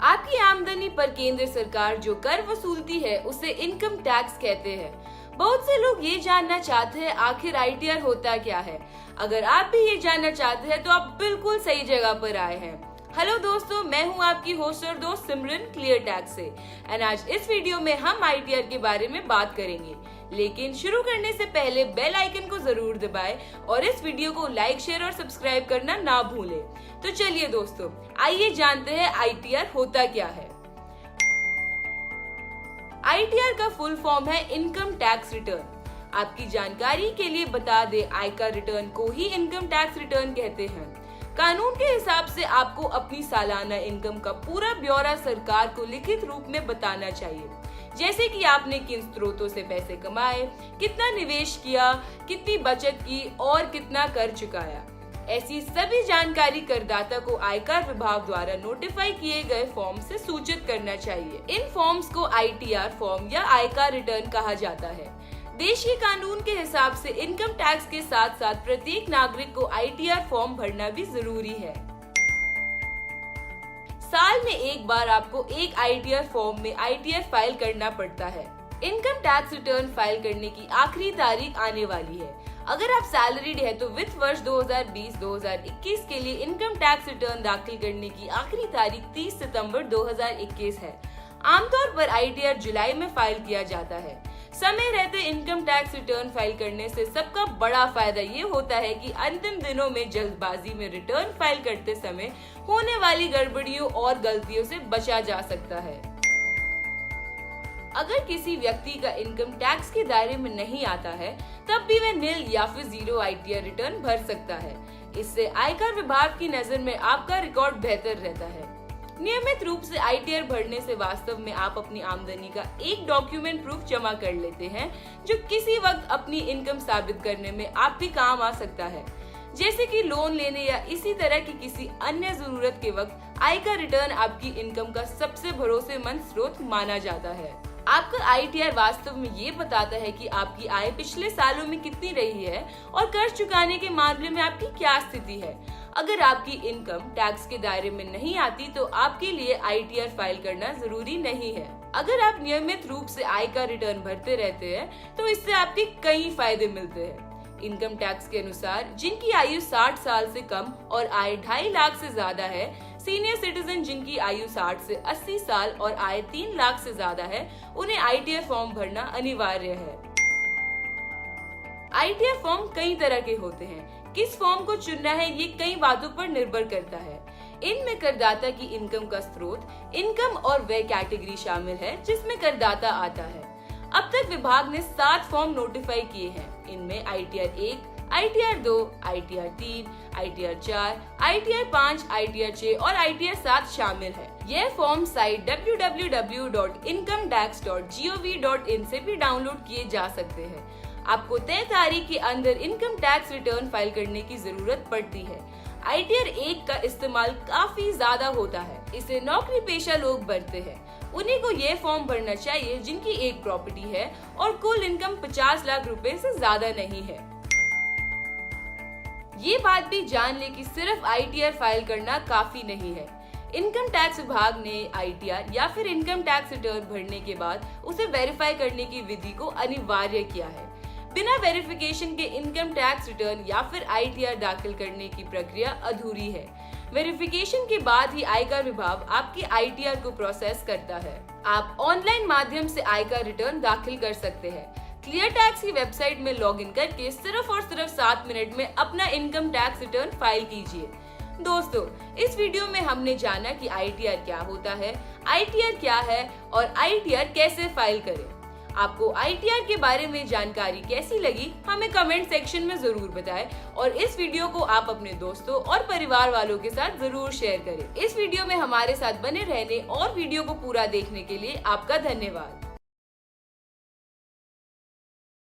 आपकी आमदनी पर केंद्र सरकार जो कर वसूलती है उसे इनकम टैक्स कहते हैं। बहुत से लोग ये जानना चाहते हैं आखिर आईटीआर होता क्या है। अगर आप भी ये जानना चाहते हैं तो आप बिल्कुल सही जगह पर आए हैं। हेलो दोस्तों, मैं हूं आपकी होस्ट और दोस्त सिमरन क्लियर टैक्स से। एंड आज इस वीडियो में हम आईटीआर के बारे में बात करेंगे, लेकिन शुरू करने से पहले बेल आइकन को जरूर दबाएं और इस वीडियो को लाइक, शेयर और सब्सक्राइब करना ना भूलें। तो चलिए दोस्तों, आइए जानते हैं आईटीआर होता क्या है। आईटीआर का फुल फॉर्म है इनकम टैक्स रिटर्न। आपकी जानकारी के लिए बता दें, आयकर रिटर्न को ही इनकम टैक्स रिटर्न कहते हैं। कानून के हिसाब से आपको अपनी सालाना इनकम का पूरा ब्यौरा सरकार को लिखित रूप में बताना चाहिए, जैसे कि आपने किन स्रोतों से पैसे कमाए, कितना निवेश किया, कितनी बचत की और कितना कर चुकाया। ऐसी सभी जानकारी करदाता को आयकर विभाग द्वारा नोटिफाई किए गए फॉर्म से सूचित करना चाहिए। इन फॉर्म्स को आईटीआर फॉर्म या आयकर रिटर्न कहा जाता है। देश के कानून के हिसाब से इनकम टैक्स के साथ साथ प्रत्येक नागरिक को आईटीआर फॉर्म भरना भी जरूरी है। साल में एक बार आपको एक आईटीआर फॉर्म में आईटीआर फाइल करना पड़ता है। इनकम टैक्स रिटर्न फाइल करने की आखिरी तारीख आने वाली है। अगर आप सैलरीड है तो वित्त वर्ष 2020-2021 के लिए इनकम टैक्स रिटर्न दाखिल करने की आखिरी तारीख 30 सितंबर 2021 है। आमतौर पर आईटीआर जुलाई में फाइल किया जाता है। समय रहते इनकम टैक्स रिटर्न फाइल करने से सबका बड़ा फायदा ये होता है कि अंतिम दिनों में जल्दबाजी में रिटर्न फाइल करते समय होने वाली गड़बड़ियों और गलतियों से बचा जा सकता है। अगर किसी व्यक्ति का इनकम टैक्स के दायरे में नहीं आता है, तब भी वह नील या फिर जीरो आईटीआर रिटर्न भर सकता है। इससे आयकर विभाग की नजर में आपका रिकॉर्ड बेहतर रहता है। नियमित रूप से आईटीआर भरने से वास्तव में आप अपनी आमदनी का एक डॉक्यूमेंट प्रूफ जमा कर लेते हैं, जो किसी वक्त अपनी इनकम साबित करने में आपके काम आ सकता है, जैसे कि लोन लेने या इसी तरह की किसी अन्य जरूरत के वक्त आयकर रिटर्न आपकी इनकम का सबसे भरोसेमंद स्रोत माना जाता है। आपका आईटीआर वास्तव में ये बताता है कि आपकी आय पिछले सालों में कितनी रही है और कर्ज चुकाने के मामले में आपकी क्या स्थिति है। अगर आपकी इनकम टैक्स के दायरे में नहीं आती तो आपके लिए आईटीआर फाइल करना जरूरी नहीं है। अगर आप नियमित रूप से आय का रिटर्न भरते रहते हैं तो इससे आपके कई फायदे मिलते हैं। इनकम टैक्स के अनुसार जिनकी आयु 60 साल से कम और आय 2.5 लाख से ज्यादा है, सीनियर सिटीजन जिनकी आयु 60 से 80 साल और आय 3 लाख से ज्यादा है, उन्हें आईटीआर फॉर्म भरना अनिवार्य है। आईटीआर फॉर्म कई तरह के होते हैं। किस फॉर्म को चुनना है ये कई बातों पर निर्भर करता है। इनमें करदाता की इनकम का स्रोत, इनकम और व्यय कैटेगरी शामिल है जिसमें करदाता आता है। अब तक विभाग ने 7 फॉर्म नोटिफाई किए हैं। इनमें ITR 1, ITR 2, ITR 3, ITR 4, ITR 5, ITR 6 और आईटीआर 7 शामिल है। यह फॉर्म साइट www.incometax.gov.in से भी डाउनलोड किए जा सकते हैं। आपको तय तारीख के अंदर इनकम टैक्स रिटर्न फाइल करने की जरूरत पड़ती है। आईटीआर 1 का इस्तेमाल काफी ज्यादा होता है। इसे नौकरी पेशा लोग भरते हैं। उन्हीं को ये फॉर्म भरना चाहिए जिनकी एक प्रॉपर्टी है और कुल इनकम 50 लाख रुपए से ज्यादा नहीं है। ये बात भी जान ले कि सिर्फ आईटीआर फाइल करना काफी नहीं है। इनकम टैक्स विभाग ने आईटीआर या फिर इनकम टैक्स रिटर्न भरने के बाद उसे वेरीफाई करने की विधि को अनिवार्य किया है। बिना वेरिफिकेशन के इनकम टैक्स रिटर्न या फिर आईटीआर दाखिल करने की प्रक्रिया अधूरी है। वेरिफिकेशन के बाद ही आयकर विभाग आपकी आईटीआर को प्रोसेस करता है। आप ऑनलाइन माध्यम से आयकर रिटर्न दाखिल कर सकते हैं। क्लियर टैक्स की वेबसाइट में लॉगिन करके सिर्फ और सिर्फ 7 मिनट में अपना इनकम टैक्स रिटर्न फाइल कीजिए। दोस्तों, इस वीडियो में हमने जाना कि आईटीआर क्या होता है, आईटीआर क्या है और आईटीआर कैसे फाइल करें। आपको आईटीआर के बारे में जानकारी कैसी लगी हमें कमेंट सेक्शन में जरूर बताएं और इस वीडियो को आप अपने दोस्तों और परिवार वालों के साथ जरूर शेयर करें। इस वीडियो में हमारे साथ बने रहने और वीडियो को पूरा देखने के लिए आपका धन्यवाद।